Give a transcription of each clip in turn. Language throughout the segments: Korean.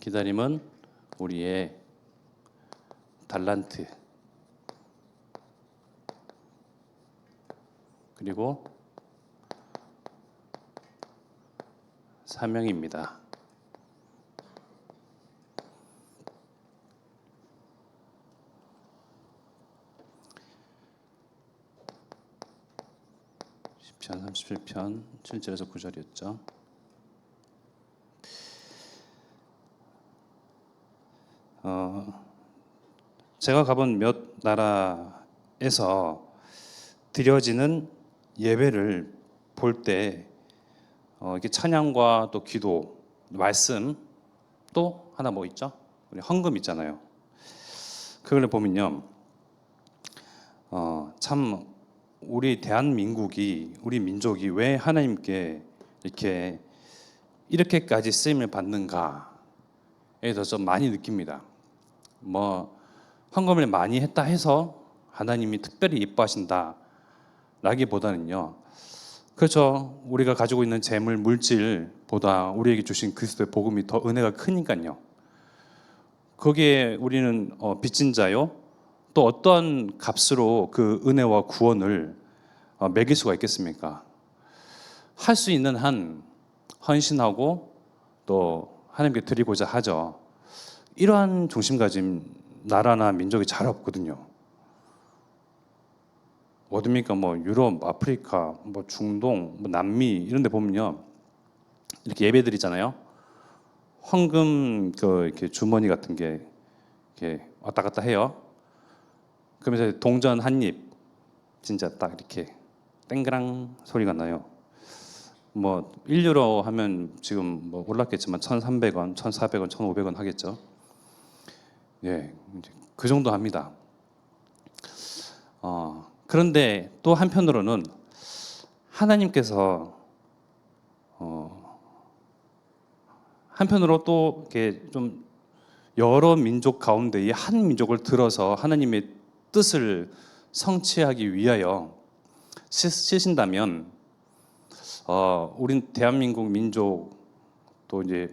기다림은 우리의 달란트 그리고 사명입니다. 시편 37편 7절에서 9절이었죠. 제가 가본 몇 나라에서 드려지는 예배를 볼 때 이렇게 찬양과 또 기도, 말씀 또 하나 뭐 있죠? 우리 헌금 있잖아요. 그걸 보면요, 참 우리 대한민국이 우리 민족이 왜 하나님께 이렇게까지 쓰임을 받는가에 대해서 좀 많이 느낍니다. 뭐 헌금을 많이 했다 해서 하나님이 특별히 이뻐하신다 라기보다는요, 그렇죠, 우리가 가지고 있는 재물 물질보다 우리에게 주신 그리스도의 복음이 더 은혜가 크니까요. 거기에 우리는 빚진 자요, 또 어떠한 값으로 그 은혜와 구원을 매길 수가 있겠습니까? 할 수 있는 한 헌신하고 또 하나님께 드리고자 하죠. 이러한 중심 가진 나라나 민족이 잘 없거든요. 어딥니까? 뭐 유럽, 아프리카, 뭐 중동, 뭐 남미 이런 데 보면요, 이렇게 예배드리잖아요. 헌금 이렇게 주머니 같은 게 이렇게 왔다 갔다 해요. 그러면서 동전 한 입 진짜 딱 이렇게 땡그랑 소리가 나요. 뭐 1유로 하면 지금 뭐 올랐겠지만 1,300원, 1,400원, 1,500원 하겠죠. 예, 그 정도 합니다. 그런데 또 한편으로는 하나님께서 한편으로 또 이렇게 좀 여러 민족 가운데에 한 민족을 들어서 하나님의 뜻을 성취하기 위하여 쓰신다면, 우린 대한민국 민족 또 이제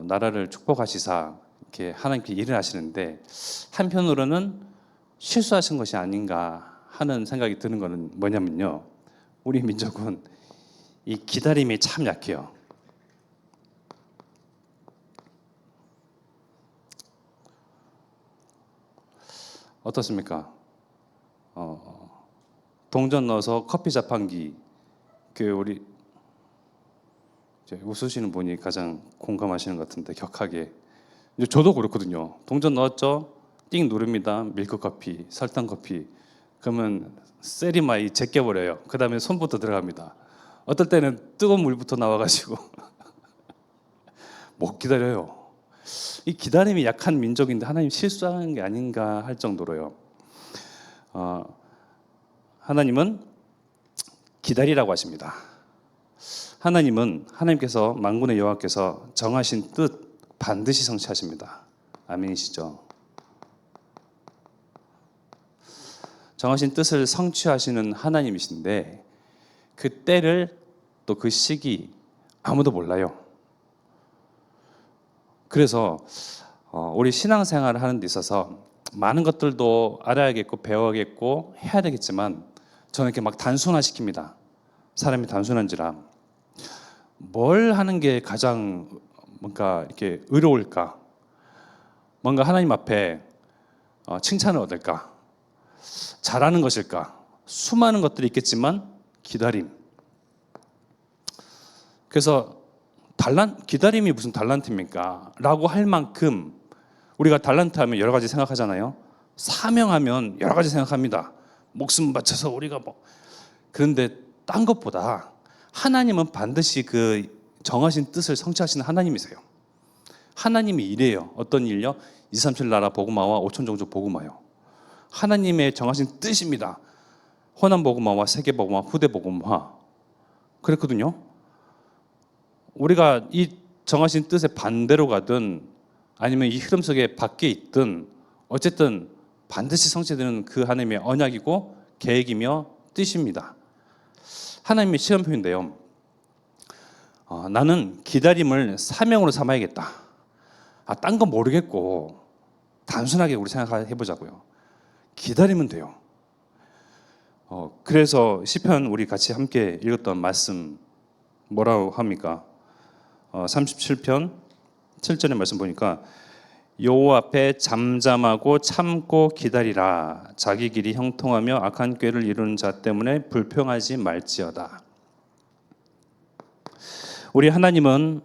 나라를 축복하시사 이렇게 하나님께 일을 하시는데, 한편으로는 실수하신 것이 아닌가 하는 생각이 드는 것은 뭐냐면요, 우리 민족은 이 기다림이 참 약해요. 어떻습니까? 동전 넣어서 커피 자판기, 우리 웃으시는 분이 가장 공감하시는 것 같은데, 격하게. 이제 저도 그렇거든요. 동전 넣었죠? 띵 누릅니다. 밀크 커피, 설탕 커피. 그러면 세리마이 제껴버려요. 그 다음에 손부터 들어갑니다. 어떨 때는 뜨거운 물부터 나와가지고 못 기다려요. 이 기다림이 약한 민족인데 하나님 실수하는 게 아닌가 할 정도로요. 하나님은 기다리라고 하십니다. 하나님께서 만군의 여호와께서 정하신 뜻 반드시 성취하십니다. 아멘이시죠? 정하신 뜻을 성취하시는 하나님이신데, 그 때를 또 그 시기 아무도 몰라요. 그래서 우리 신앙생활을 하는 데 있어서 많은 것들도 알아야겠고 배워야겠고 해야 되겠지만, 저는 이렇게 막 단순화시킵니다. 사람이 단순한지라 뭘 하는 게 가장 뭔가 이렇게 의로울까, 뭔가 하나님 앞에 칭찬을 얻을까, 잘하는 것일까, 수많은 것들이 있겠지만 기다림. 그래서 기다림이 무슨 달란트입니까? 라고 할 만큼 우리가 달란트 하면 여러 가지 생각하잖아요. 사명하면 여러 가지 생각합니다. 목숨 바쳐서 우리가 그런데 딴 것보다 하나님은 반드시 그 정하신 뜻을 성취하시는 하나님이세요. 하나님이 이래요. 어떤 일요? 237 나라 복음화와 5천 종족 복음화요. 하나님의 정하신 뜻입니다. 호남 복음화와 세계 복음화, 후대 복음화. 그랬거든요. 우리가 이 정하신 뜻에 반대로 가든 아니면 이 흐름 속에 밖에 있든 어쨌든 반드시 성취되는 그 하나님의 언약이고 계획이며 뜻입니다. 하나님의 시험표인데요, 나는 기다림을 사명으로 삼아야겠다. 딴 건 모르겠고 단순하게 우리 생각해 보자고요. 기다리면 돼요. 그래서 시편 우리 같이 함께 읽었던 말씀 뭐라고 합니까? 37편 7절의 말씀 보니까 여호와 앞에 잠잠하고 참고 기다리라. 자기 길이 형통하며 악한 꾀를 이루는 자 때문에 불평하지 말지어다. 우리 하나님은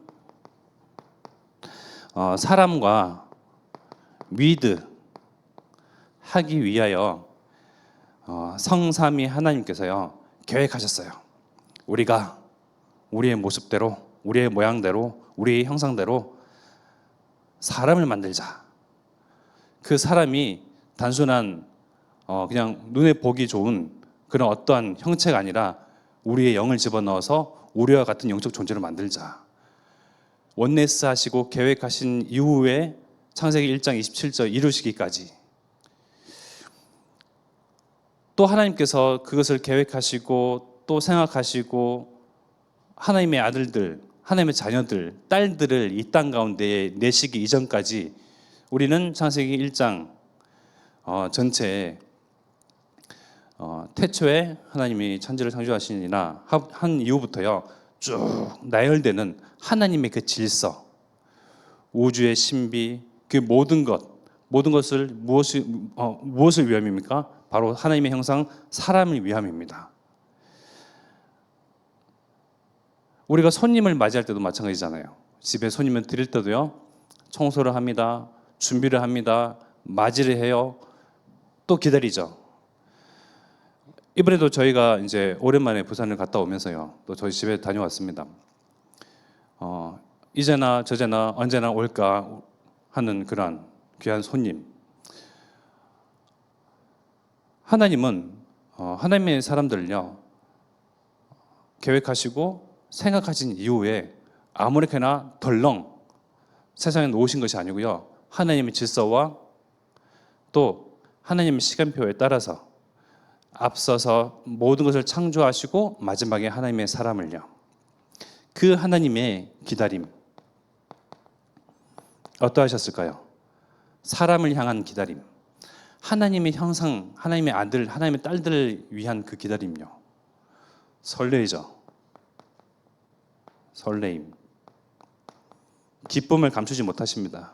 사람과 위드 하기 위하여 성삼위 하나님께서요 계획하셨어요. 우리가 우리의 모습대로, 우리의 모양대로, 우리의 형상대로 사람을 만들자. 그 사람이 단순한 그냥 눈에 보기 좋은 그런 어떠한 형체가 아니라 우리의 영을 집어넣어서 우리와 같은 영적 존재를 만들자. 원네스 하시고 계획하신 이후에 창세기 1장 27절 이루시기까지 또 하나님께서 그것을 계획하시고 또 생각하시고 하나님의 아들들, 하나님의 자녀들, 딸들을 이 땅 가운데에 내시기 이전까지 우리는 창세기 1장 전체에 태초에 하나님이 천지를 창조하시니라 한 이후부터요 쭉 나열되는 하나님의 그 질서, 우주의 신비, 그 모든 것을 무엇을 위함입니까? 바로 하나님의 형상 사람을 위함입니다. 우리가 손님을 맞이할 때도 마찬가지잖아요. 집에 손님을 드릴 때도요 청소를 합니다, 준비를 합니다, 맞이를 해요, 또 기다리죠. 이번에도 저희가 이제 오랜만에 부산을 갔다 오면서요 또 저희 집에 다녀왔습니다. 이제나 저제나 언제나 올까 하는 그러한 귀한 손님. 하나님은 하나님의 사람들을요 계획하시고 생각하신 이후에 아무렇게나 덜렁 세상에 놓으신 것이 아니고요 하나님의 질서와 또 하나님의 시간표에 따라서 앞서서 모든 것을 창조하시고 마지막에 하나님의 사람을요 그 하나님의 기다림 어떠하셨을까요? 사람을 향한 기다림, 하나님의 형상, 하나님의 아들, 하나님의 딸들을 위한 그 기다림요 설레이죠. 설레임, 기쁨을 감추지 못하십니다.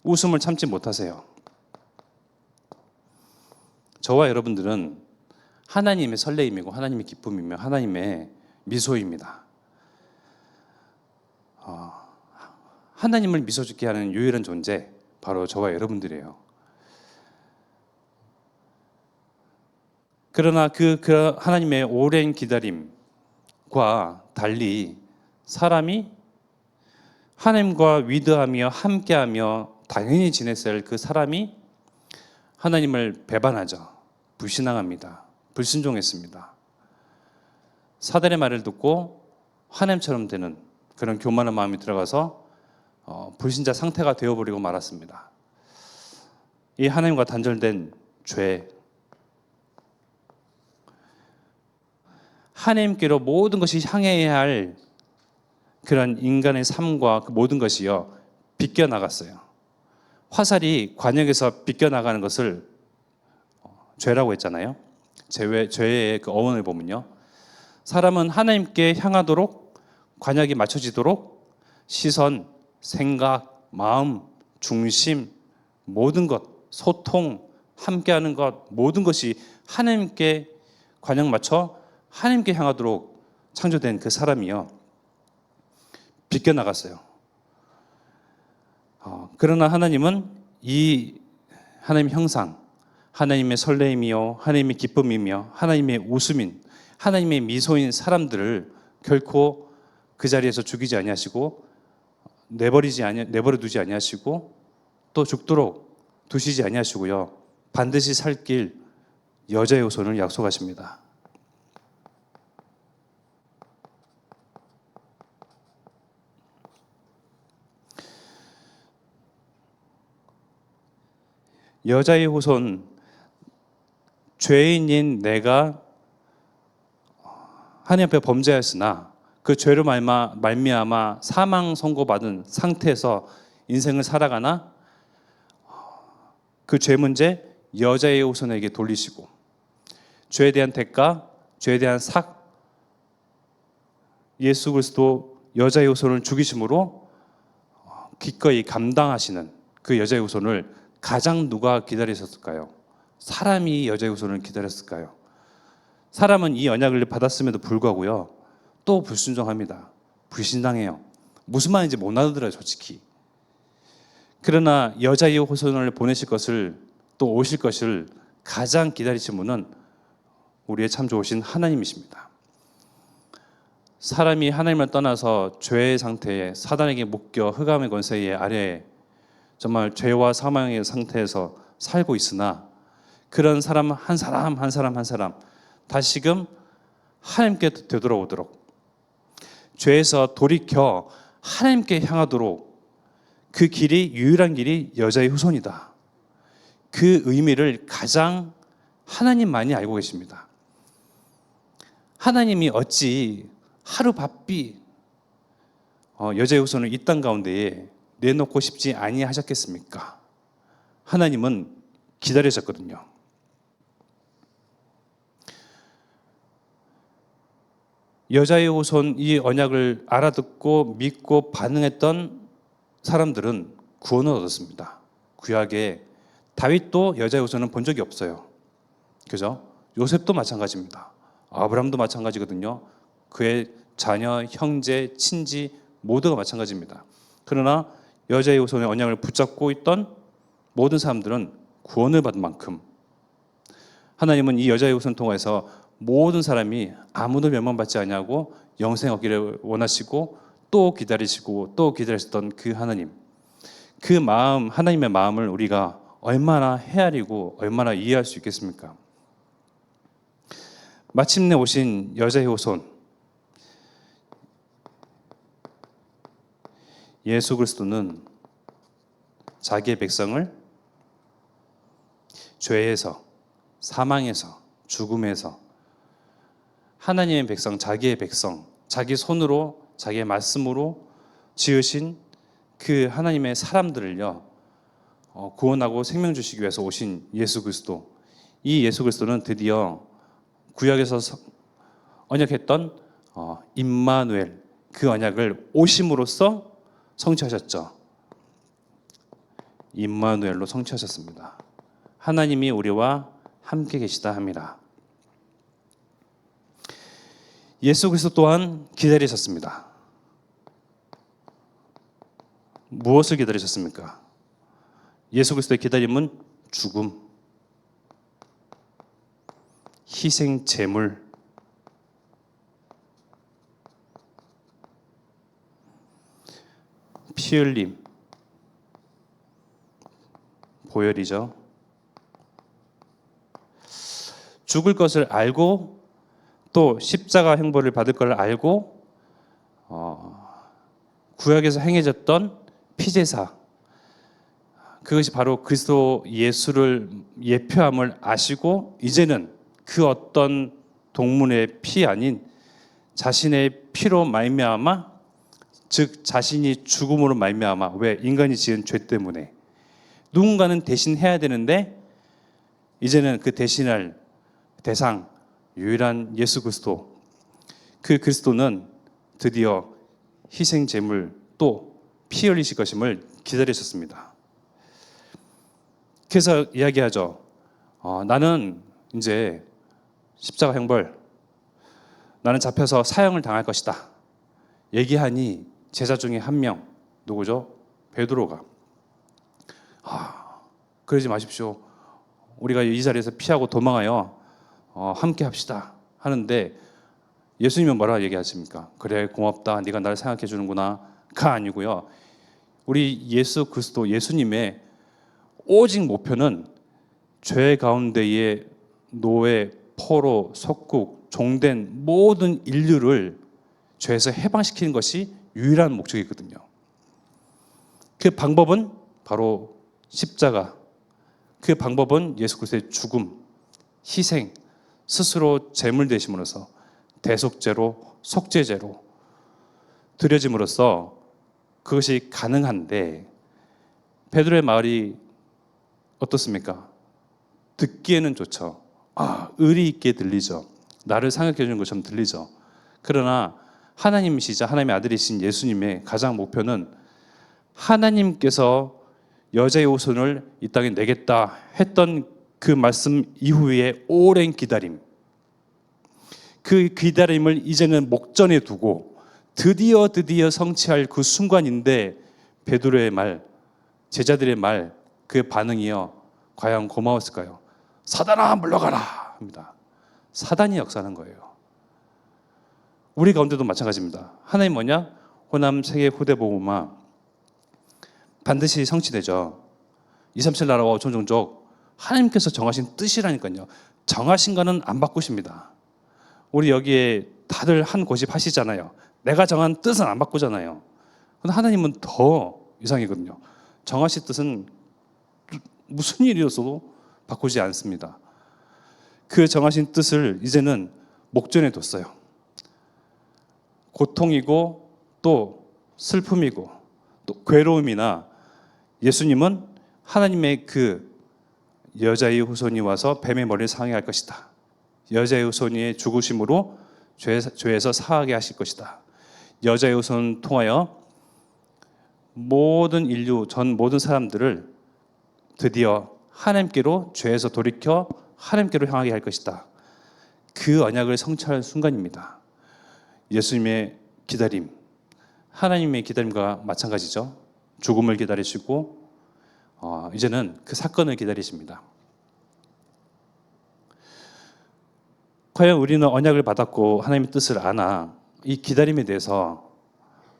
웃음을 참지 못하세요. 저와 여러분들은 하나님의 설레임이고 하나님의 기쁨이며 하나님의 미소입니다. 하나님을 미소 짓게 하는 유일한 존재 바로 저와 여러분들이에요. 그러나 그 하나님의 오랜 기다림과 달리 사람이 하나님과 위대하며 함께하며 당연히 지냈어야 할 그 사람이 하나님을 배반하죠. 불신앙합니다. 불순종했습니다. 사단의 말을 듣고 하나님처럼 되는 그런 교만한 마음이 들어가서 불신자 상태가 되어버리고 말았습니다. 이 하나님과 단절된 죄, 하나님께로 모든 것이 향해야 할 그런 인간의 삶과 그 모든 것이요 비껴나갔어요. 화살이 관역에서 비껴나가는 것을 죄라고 했잖아요. 죄의 그 어원을 보면요 사람은 하나님께 향하도록 관역이 맞춰지도록 시선, 생각, 마음, 중심, 모든 것, 소통, 함께하는 것, 모든 것이 하나님께 관역 맞춰 하나님께 향하도록 창조된 그 사람이요 비껴나갔어요. 그러나 하나님은 이 하나님 형상, 하나님의 설레임이요 하나님의 기쁨이며 하나님의 웃음인 하나님의 미소인 사람들을 결코 그 자리에서 죽이지 아니하시고 내버려 두지 아니하시고 또 죽도록 두시지 아니하시고요 반드시 살 길 여자의 후손을 약속하십니다. 여자의 후손, 죄인인 내가 하나님 앞에 범죄하였으나 그 죄로 말미암아 사망 선고받은 상태에서 인생을 살아가나 그 죄 문제 여자의 후손에게 돌리시고 죄에 대한 대가, 죄에 대한 예수 그리스도 여자의 후손을 죽이심으로 기꺼이 감당하시는 그 여자의 후손을 가장 누가 기다리셨을까요? 사람이 여자의 후손을 기다렸을까요? 사람은 이 언약을 받았음에도 불구하고요, 또 불순종합니다. 불신당해요. 무슨 말인지 못 알아들어요, 솔직히. 그러나 여자의 후손을 보내실 것을, 또 오실 것을 가장 기다리신 분은 우리의 참 좋으신 하나님이십니다. 사람이 하나님을 떠나서 죄의 상태에 사단에게 묶여 흑암의 권세 아래에 정말 죄와 사망의 상태에서 살고 있으나 그런 사람 한 사람 다시금 하나님께 되돌아오도록, 죄에서 돌이켜 하나님께 향하도록, 그 길이, 유일한 길이 여자의 후손이다. 그 의미를 가장 하나님만이 알고 계십니다. 하나님이 어찌 하루 바삐 여자의 후손을 이 땅 가운데에 내놓고 싶지 아니하셨겠습니까? 하나님은 기다리셨거든요. 여자의 후손 이 언약을 알아듣고 믿고 반응했던 사람들은 구원을 얻었습니다. 구약에 다윗도 여자의 후손은 본 적이 없어요. 그죠? 요셉도 마찬가지입니다. 아브라함도 마찬가지거든요. 그의 자녀, 형제, 친지 모두가 마찬가지입니다. 그러나 여자의 후손의 언약을 붙잡고 있던 모든 사람들은 구원을 받은 만큼 하나님은 이 여자의 후손 통해서 모든 사람이 아무도 멸망받지 아니하고 영생 얻기를 원하시고 또 기다리시고 또 기다리셨던 그 하나님, 그 마음, 하나님의 마음을 우리가 얼마나 헤아리고 얼마나 이해할 수 있겠습니까? 마침내 오신 여자의 후손 예수 그리스도는 자기의 백성을 죄에서, 사망에서, 죽음에서 하나님의 백성, 자기의 백성, 자기 손으로, 자기의 말씀으로 지으신 그 하나님의 사람들을요, 구원하고 생명 주시기 위해서 오신 예수 그리스도, 이 예수 그리스도는 드디어 구약에서 언약했던 임마누엘, 그 언약을 오심으로써 성취하셨죠. 임마누엘로 성취하셨습니다. 하나님이 우리와 함께 계시다 합니다. 예수 그리스도 또한 기다리셨습니다. 무엇을 기다리셨습니까? 예수 그리스도의 기다림은 죽음, 희생 제물, 피 흘림, 보혈이죠. 죽을 것을 알고 또 십자가 형벌을 받을 것을 알고 구약에서 행해졌던 피제사, 그것이 바로 그리스도 예수를 예표함을 아시고 이제는 그 어떤 동물의 피 아닌 자신의 피로 말미암아, 즉 자신이 죽음으로 말미암아, 왜? 인간이 지은 죄 때문에 누군가는 대신해야 되는데 이제는 그 대신할 대상, 유일한 예수 그리스도, 그 그리스도는 드디어 희생 제물 또 피 흘리실 것임을 기다리셨습니다. 그래서 이야기하죠. 나는 이제 십자가 형벌, 나는 잡혀서 사형을 당할 것이다 얘기하니 제자 중에 한 명, 누구죠? 베드로가 그러지 마십시오. 우리가 이 자리에서 피하고 도망하여 함께 합시다 하는데 예수님은 뭐라 얘기하십니까? 그래, 고맙다, 네가 나를 생각해 주는구나가 아니고요, 우리 예수 그리스도 예수님의 오직 목표는 죄 가운데의 노예, 포로, 속국, 종된 모든 인류를 죄에서 해방시키는 것이 유일한 목적이거든요. 그 방법은 바로 십자가, 그 방법은 예수 그리스도의 죽음, 희생, 스스로 제물 되심으로써 대속죄로, 속죄죄로 드려짐으로써 그것이 가능한데 베드로의 말이 어떻습니까? 듣기에는 좋죠. 의리 있게 들리죠. 나를 생각해 주는 것처럼 들리죠. 그러나 하나님이시자 하나님의 아들이신 예수님의 가장 목표는 하나님께서 여자의 후손을 이 땅에 내겠다 했던 그 말씀 이후에 오랜 기다림, 그 기다림을 이제는 목전에 두고 드디어 성취할 그 순간인데 베드로의 말, 제자들의 말, 그 반응이요 과연 고마웠을까요? 사단아 물러가라 합니다. 사단이 역사하는 거예요. 우리 가운데도 마찬가지입니다. 하나님 뭐냐? 호남 세계 후대 복음화 반드시 성취되죠. 237 나라와 종종족 하나님께서 정하신 뜻이라니까요. 정하신 거는 안 바꾸십니다. 우리 여기에 다들 한 고집 하시잖아요. 내가 정한 뜻은 안 바꾸잖아요. 근데 하나님은 더 이상이거든요. 정하신 뜻은 무슨 일이었어도 바꾸지 않습니다. 그 정하신 뜻을 이제는 목전에 뒀어요. 고통이고 또 슬픔이고 또 괴로움이나 예수님은 하나님의 그 여자의 후손이 와서 뱀의 머리를 상하게 할 것이다. 여자의 후손의 죽으심으로 죄에서 사하게 하실 것이다. 여자의 후손을 통하여 모든 인류 전 모든 사람들을 드디어 하나님께로 죄에서 돌이켜 하나님께로 향하게 할 것이다. 그 언약을 성취할 순간입니다. 예수님의 기다림, 하나님의 기다림과 마찬가지죠. 죽음을 기다리시고 이제는 그 사건을 기다리십니다. 과연 우리는 언약을 받았고 하나님의 뜻을 아나 이 기다림에 대해서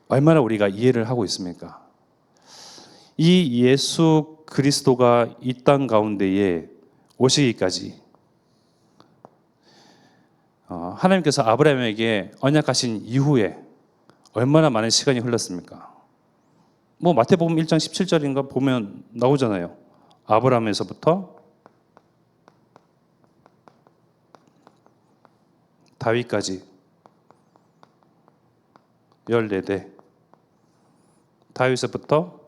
얼마나 우리가 이해를 하고 있습니까? 이 예수 그리스도가 이 땅 가운데에 오시기까지 하나님께서 아브라함에게 언약하신 이후에 얼마나 많은 시간이 흘렀습니까? 마태복음 1장 17절인가 보면 나오잖아요. 아브라함에서부터 다윗까지 14대, 다윗에서부터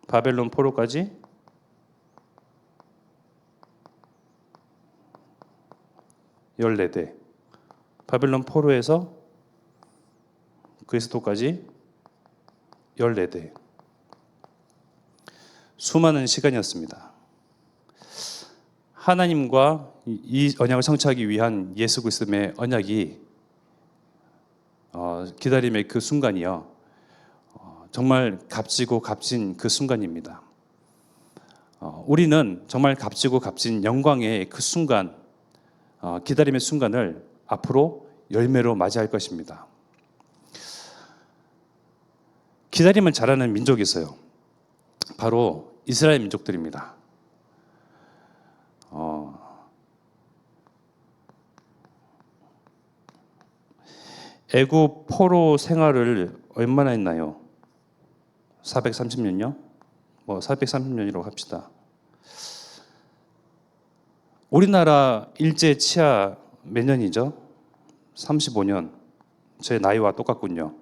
바벨론 포로까지 14대, 바벨론 포로에서 그리스도까지 14대. 수많은 시간이었습니다. 하나님과 이 언약을 성취하기 위한 예수 그리스도의 언약이 기다림의 그 순간이요 정말 값지고 값진 그 순간입니다. 우리는 정말 값지고 값진 영광의 그 순간, 기다림의 순간을 앞으로 열매로 맞이할 것입니다. 기다림을 잘하는 민족이 있어요. 바로 이스라엘 민족들입니다. 애굽 포로 생활을 얼마나 했나요? 430년요? 430년이라고 합시다. 우리나라 일제 치하 몇 년이죠? 35년. 제 나이와 똑같군요.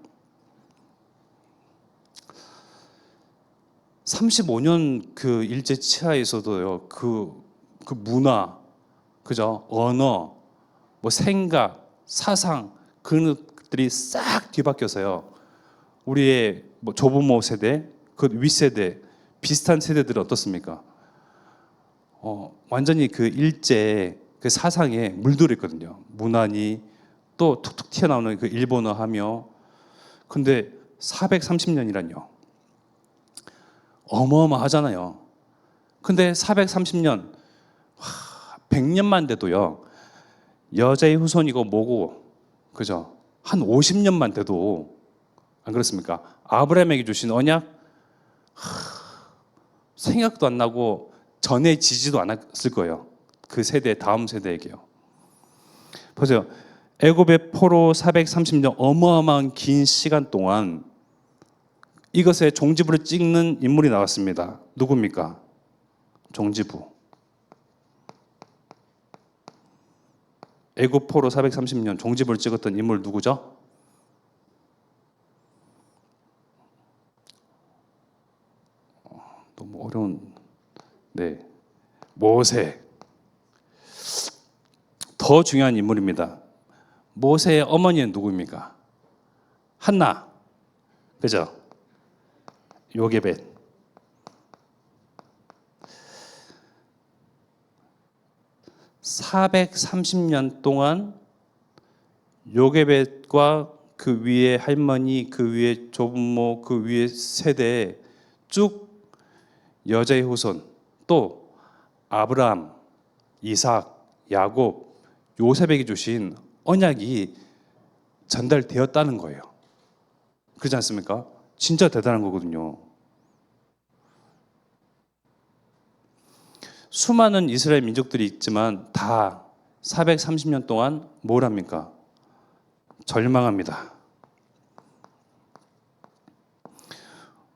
35년 그 일제 치하에서도요, 그 문화, 그죠? 언어, 생각, 사상, 그런 것들이 싹 뒤바뀌어서요. 우리의 조부모 세대, 그 윗세대, 비슷한 세대들은 어떻습니까? 완전히 그 일제 그 사상에 물들어 있거든요. 문화니 또 툭툭 튀어나오는 그 일본어 하며. 근데 430년이란요. 어마어마하잖아요. 근데 430년, 100년만 돼도요. 여자의 후손이고 뭐고, 그죠? 한 50년만 돼도 안 그렇습니까? 아브라함에게 주신 언약 생각도 안 나고 전해지지도 않았을 거예요. 그 세대, 다음 세대에게요. 보세요. 애굽의 포로 430년 어마어마한 긴 시간 동안 이것에 종지부를 찍는 인물이 나왔습니다. 누굽니까? 종지부. 애굽 포로 430년 종지부를 찍었던 인물 누구죠? 너무 어려운. 네, 모세. 더 중요한 인물입니다. 모세의 어머니는 누구입니까? 한나, 그죠? 요게벳. 430년 동안 요게벳과 그 위에 할머니, 그 위에 조부모, 그 위에 세대에 쭉 여자의 후손, 또 아브라함, 이삭, 야곱, 요셉에게 주신 언약이 전달되었다는 거예요. 그렇지 않습니까? 진짜 대단한 거거든요. 수많은 이스라엘 민족들이 있지만 다 430년 동안 뭘 합니까? 절망합니다.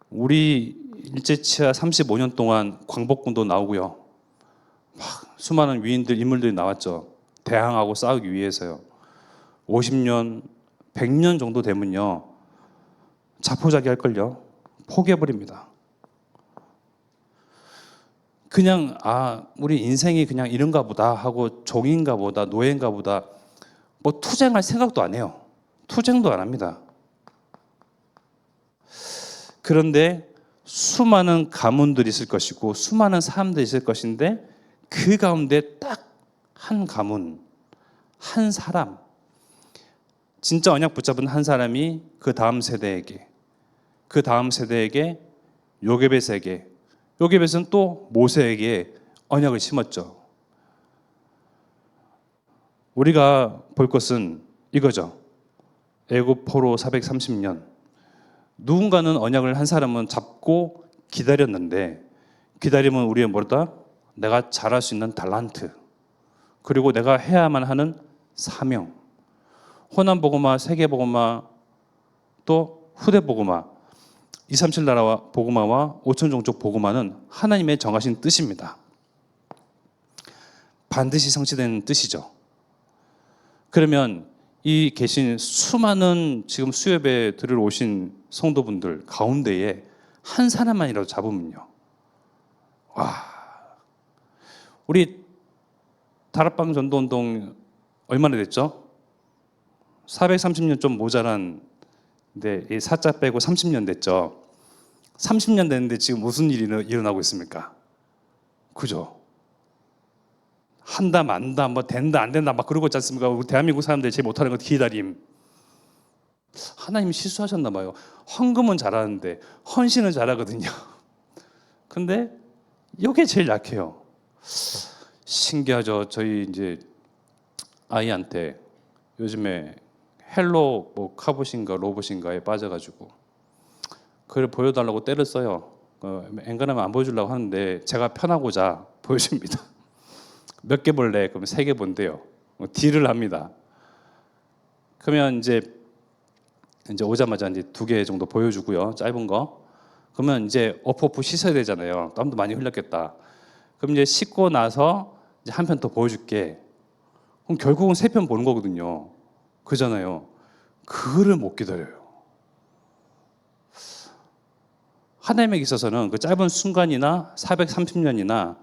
우리 일제치하 35년 동안 광복군도 나오고요. 막 수많은 위인들, 인물들이 나왔죠. 대항하고 싸우기 위해서요. 50년, 100년 정도 되면요. 자포자기 할걸요. 포기해버립니다. 그냥 우리 인생이 그냥 이런가 보다 하고 종인가 보다, 노예인가 보다, 뭐 투쟁할 생각도 안 해요. 투쟁도 안 합니다. 그런데 수많은 가문들이 있을 것이고 수많은 사람들이 있을 것인데 그 가운데 딱 한 가문, 한 사람, 진짜 언약 붙잡은 한 사람이 그 다음 세대에게, 그 다음 세대에게, 요게벳에게, 요게벳은 또 모세에게 언약을 심었죠. 우리가 볼 것은 이거죠. 애굽 포로 430년. 누군가는 언약을 한 사람은 잡고 기다렸는데, 기다림은 우리의 뭐다? 내가 잘할 수 있는 달란트, 그리고 내가 해야만 하는 사명. 호남복음화, 세계복음화, 또 후대복음화, 237 나라와 복음화와 5천종족 복음화는 하나님의 정하신 뜻입니다. 반드시 성취되는 뜻이죠. 그러면 이 계신 수많은 지금 수협에 들어오신 성도분들 가운데에 한 사람만이라도 잡으면요. 와, 우리 다락방 전도운동 얼마나 됐죠? 430년 좀 모자란, 이 4자 빼고 30년 됐죠. 30년 됐는데 지금 무슨 일이 일어나고 있습니까? 그죠? 한다 만다 뭐 된다 안 된다 막 그러고 있지 않습니까? 우리 대한민국 사람들이 제일 못하는 건 기다림. 하나님이 실수하셨나 봐요. 헌금은 잘하는데 헌신은 잘하거든요. 근데 이게 제일 약해요. 신기하죠. 저희 이제 아이한테 요즘에 헬로 뭐 카봇인가 로봇인가에 빠져가지고 그걸 보여달라고 때를 써요. 앵간하면 안 보여주려고 하는데 제가 편하고자 보여줍니다. 몇 개 볼래? 그럼 3개 본대요. 딜을 합니다. 그러면 이제 오자마자 이제 2개 정도 보여주고요. 짧은 거. 그러면 이제 어프 씻어야 되잖아요. 땀도 많이 흘렸겠다. 그럼 이제 씻고 나서 이제 한 편 더 보여줄게. 그럼 결국은 3편 보는 거거든요. 그잖아요. 그거를 못 기다려요. 하나님에게 있어서는 그 짧은 순간이나 430년이나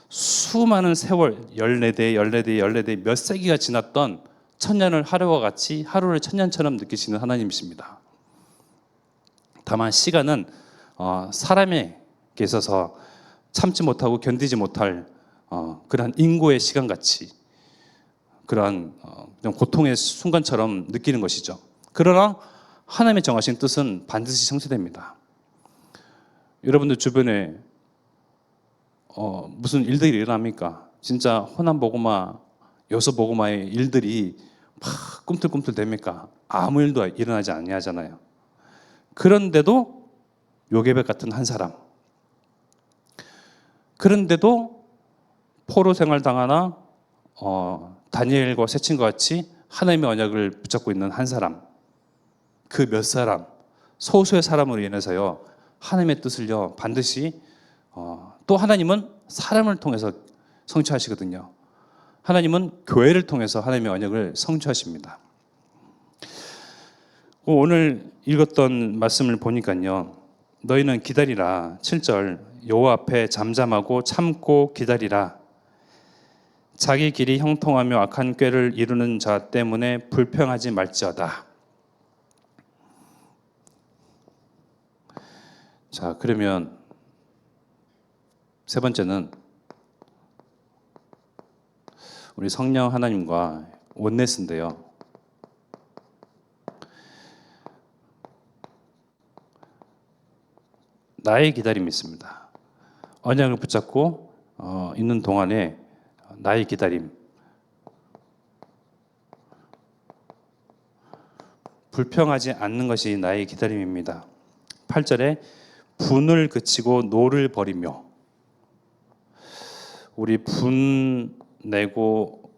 수많은 세월, 14대 몇 세기가 지났던 천년을 하루와 같이 하루를 천년처럼 느끼시는 하나님이십니다. 다만 시간은 사람에게 있어서 참지 못하고 견디지 못할 그러한 인고의 시간같이 그러한 고통의 순간처럼 느끼는 것이죠. 그러나 하나님의 정하신 뜻은 반드시 성취됩니다. 여러분들 주변에 무슨 일들이 일어납니까? 진짜 호남복음화, 여서복음화의 일들이 막 꿈틀꿈틀 됩니까? 아무 일도 일어나지 아니하잖아요. 그런데도 요게벳 같은 한 사람, 그런데도 포로 생활 당하나 다니엘과 세 친구와 같이 하나님의 언약을 붙잡고 있는 한 사람, 그 몇 사람, 소수의 사람으로 인해서요 하나님의 뜻을요 반드시 또 하나님은 사람을 통해서 성취하시거든요. 하나님은 교회를 통해서 하나님의 언약을 성취하십니다. 오늘 읽었던 말씀을 보니까요, 너희는 기다리라. 7절, 여호와 앞에 잠잠하고 참고 기다리라. 자기 길이 형통하며 악한 꾀를 이루는 자 때문에 불평하지 말지어다. 자, 그러면 세 번째는 우리 성령 하나님과 온네스인데요. 나의 기다림이 있습니다. 언약을 붙잡고 있는 동안에 나의 기다림, 불평하지 않는 것이 나의 기다림입니다. 8절에 분을 그치고 노를 버리며, 우리 분 내고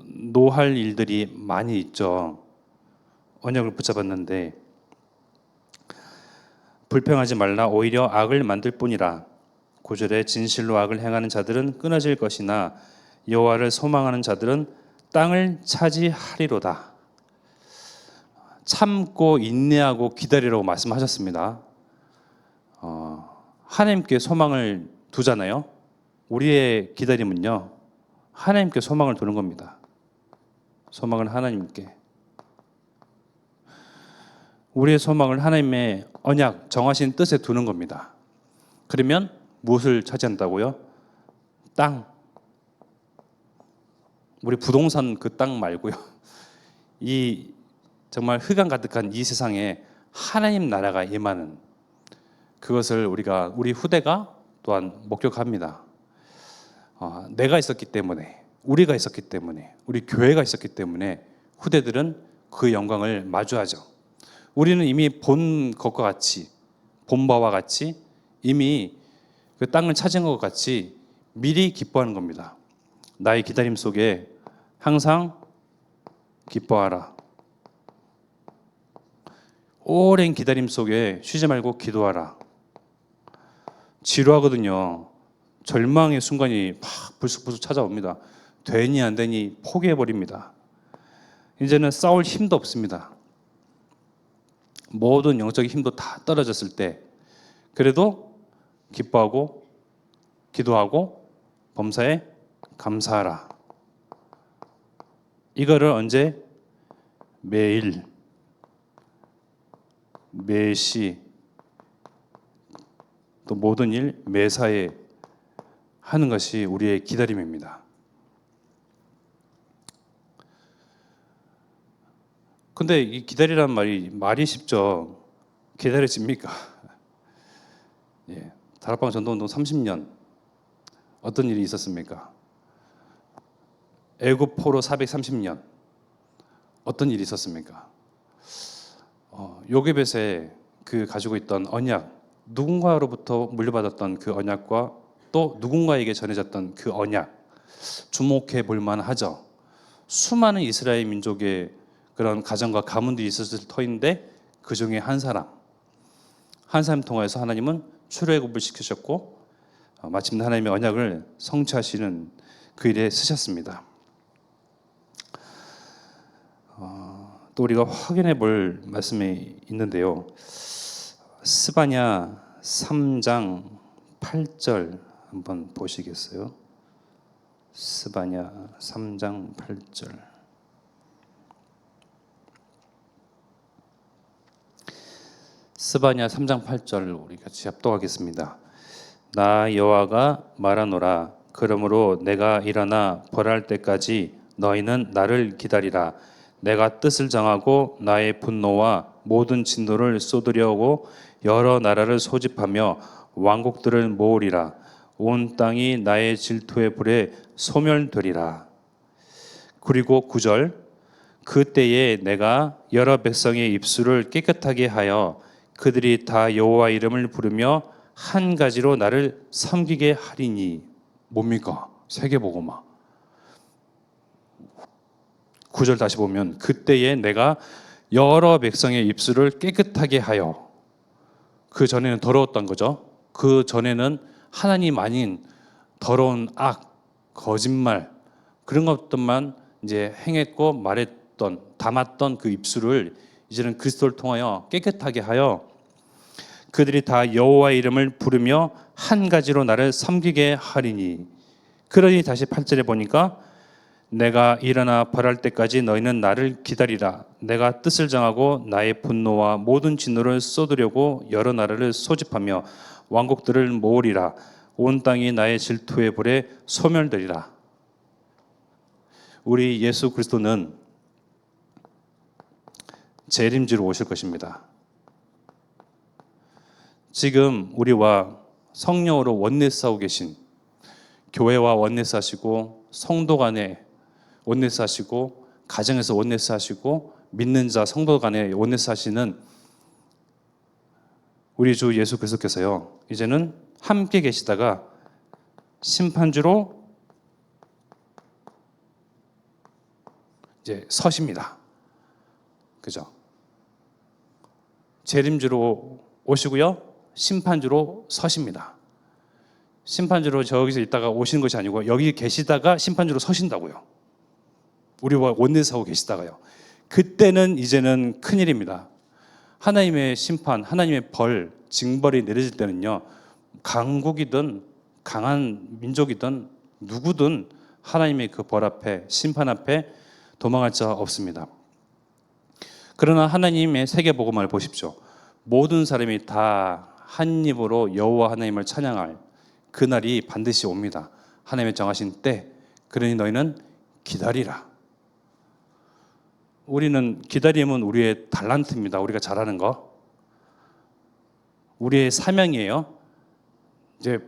노할 일들이 많이 있죠. 언약을 붙잡았는데 불평하지 말라. 오히려 악을 만들 뿐이라. 9절에 진실로 악을 행하는 자들은 끊어질 것이나 여호와를 소망하는 자들은 땅을 차지하리로다. 참고 인내하고 기다리라고 말씀하셨습니다. 하나님께 소망을 두잖아요. 우리의 기다림은요, 하나님께 소망을 두는 겁니다. 소망은 하나님께. 우리의 소망을 하나님의 언약, 정하신 뜻에 두는 겁니다. 그러면 무엇을 차지한다고요? 땅. 우리 부동산 그 땅 말고요. 이 정말 흑암 가득한 이 세상에 하나님 나라가 임하는 그것을 우리 후대가 또한 목격합니다. 내가 있었기 때문에, 우리가 있었기 때문에, 우리 교회가 있었기 때문에 후대들은 그 영광을 마주하죠. 우리는 이미 본 것과 같이, 본 바와 같이 이미 그 땅을 차지한 것 같이 미리 기뻐하는 겁니다. 나의 기다림 속에 항상 기뻐하라. 오랜 기다림 속에 쉬지 말고 기도하라. 지루하거든요. 절망의 순간이 막 불쑥불쑥 찾아옵니다. 되니 안 되니 포기해버립니다. 이제는 싸울 힘도 없습니다. 모든 영적인 힘도 다 떨어졌을 때 그래도 기뻐하고 기도하고 범사에 감사하라. 이거를 언제? 매일, 매시, 또 모든 일, 매사에 하는 것이 우리의 기다림입니다. 근데 이 기다리라는 말이 쉽죠. 기다려집니까? 예, 다락방 전도운동 30년 어떤 일이 있었습니까? 애굽 포로 430년 어떤 일이 있었습니까? 요게벳에 그 가지고 있던 언약, 누군가로부터 물려받았던 그 언약과 또 누군가에게 전해졌던 그 언약, 주목해 볼 만하죠. 수많은 이스라엘 민족의 그런 가정과 가문들이 있었을 터인데 그 중에 한 사람 통해서 하나님은 출애굽을 시키셨고 마침내 하나님의 언약을 성취하시는 그 일에 쓰셨습니다. 또 우리가 확인해 볼 말씀이 있는데요. 스바냐 3장 8절 한번 보시겠어요? 스바냐 3장 8절. 스바냐 3장 8절 우리 같이 합독하겠습니다. 나 여호와가 말하노라. 그러므로 내가 일어나 벌할 때까지 너희는 나를 기다리라. 내가 뜻을 정하고 나의 분노와 모든 진노를 쏟으려고 여러 나라를 소집하며 왕국들을 모으리라. 온 땅이 나의 질투의 불에 소멸되리라. 그리고 9절. 그때에 내가 여러 백성의 입술을 깨끗하게 하여 그들이 다 여호와 이름을 부르며 한 가지로 나를 섬기게 하리니. 뭡니까? 세계복음화. 9절 다시 보면 그때에 내가 여러 백성의 입술을 깨끗하게 하여. 그 전에는 더러웠던 거죠. 그 전에는 하나님 아닌 더러운 악, 거짓말, 그런 것들만 이제 행했고 말했던 담았던 그 입술을 이제는 그리스도를 통하여 깨끗하게 하여 그들이 다 여호와의 이름을 부르며 한 가지로 나를 섬기게 하리니. 그러니 다시 8절에 보니까 내가 일어나 벌할 때까지 너희는 나를 기다리라. 내가 뜻을 정하고 나의 분노와 모든 진노를 쏟으려고 여러 나라를 소집하며 왕국들을 모으리라. 온 땅이 나의 질투의 불에 소멸되리라. 우리 예수 그리스도는 재림지로 오실 것입니다. 지금 우리와 성령으로 원내스 하고 계신, 교회와 원내스 하시고 성도 간에 원내스 하시고 가정에서 원내스 하시고 믿는 자 성도 간에 원내스 하시는 우리 주 예수 그리스도께서요, 이제는 함께 계시다가 심판주로 이제 서십니다. 그죠? 재림주로 오시고요, 심판주로 서십니다. 심판주로 저기서 있다가 오시는 것이 아니고 여기 계시다가 심판주로 서신다고요. 우리와 원내사하고 계시다가요. 그때는 이제는 큰일입니다. 하나님의 심판, 하나님의 벌, 징벌이 내려질 때는요, 강국이든 강한 민족이든 누구든 하나님의 그 벌 앞에, 심판 앞에 도망할 자 없습니다. 그러나 하나님의 세계복음을 보십시오. 모든 사람이 다 한 입으로 여호와 하나님을 찬양할 그날이 반드시 옵니다. 하나님의 정하신 때. 그러니 너희는 기다리라. 우리는 기다림은 우리의 달란트입니다. 우리가 잘하는 거. 우리의 사명이에요. 이제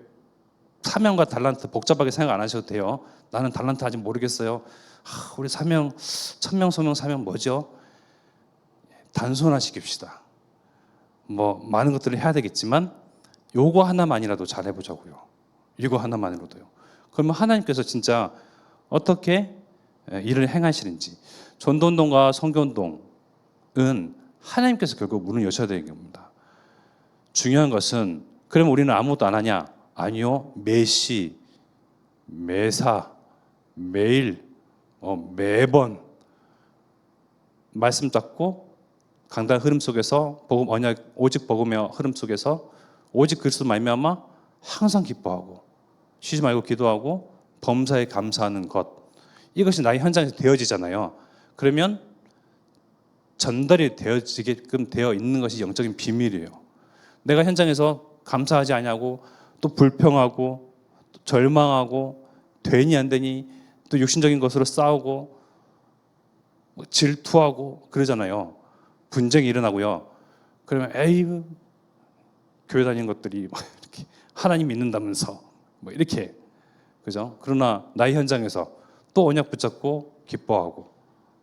사명과 달란트 복잡하게 생각 안 하셔도 돼요. 나는 달란트 아직 모르겠어요. 우리 사명, 천명, 소명, 사명 뭐죠? 단순화시킵시다. 뭐 많은 것들을 해야 되겠지만 요거 하나만이라도 잘 해보자고요. 이거 하나만으로도요. 그러면 하나님께서 진짜 어떻게 일을 행하시는지. 전도운동과 선교운동은 하나님께서 결국 문을 여셔야 되는 겁니다. 중요한 것은 그러면 우리는 아무것도 안 하냐? 아니요. 매시, 매사, 매일, 매번 말씀 잡고 강단 흐름 속에서 복음 언약 오직 복음의 흐름 속에서 오직 그리스도 말미암아 항상 기뻐하고 쉬지 말고 기도하고 범사에 감사하는 것, 이것이 나의 현장에서 되어지잖아요. 그러면 전달이 되어지게끔 되어 있는 것이 영적인 비밀이에요. 내가 현장에서 감사하지 않냐고 또 불평하고 또 절망하고 되니 안 되니 또 육신적인 것으로 싸우고 질투하고 그러잖아요. 분쟁이 일어나고요. 그러면 에이 교회 다니는 것들이 막 이렇게 하나님 믿는다면서 뭐 이렇게, 그죠? 그러나 나의 현장에서 또 언약 붙잡고 기뻐하고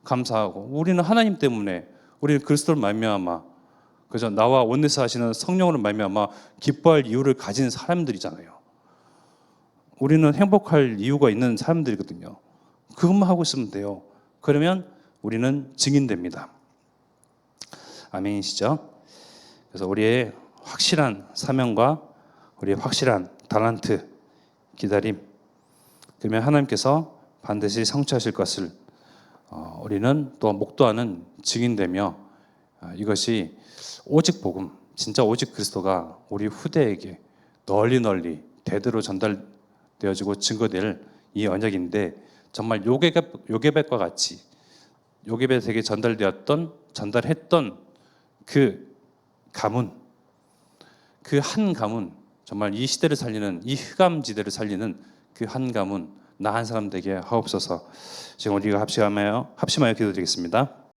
감사하고 우리는 하나님 때문에, 우리는 그리스도를 말미암아, 그죠? 나와 원내스 하시는 성령으로 말미암아 기뻐할 이유를 가진 사람들이잖아요. 우리는 행복할 이유가 있는 사람들이거든요. 그것만 하고 있으면 돼요. 그러면 우리는 증인됩니다. 아멘이시죠? 그래서 우리의 확실한 사명과 우리의 확실한 달란트, 기다림, 그러면 하나님께서 반드시 성취하실 것을 우리는 또 목도하는 증인되며, 이것이 오직 복음, 진짜 오직 그리스도가 우리 후대에게 널리 대대로 전달되어지고 증거될 이 언약인데, 정말 요괴백과 같이 요괴백에게 전달했던 그 가문, 그 한 가문, 정말 이 시대를 살리는, 이 흑암지대를 살리는 그 한 가문, 나 한 사람 되게 하옵소서. 지금 우리가 합심하여 기도드리겠습니다.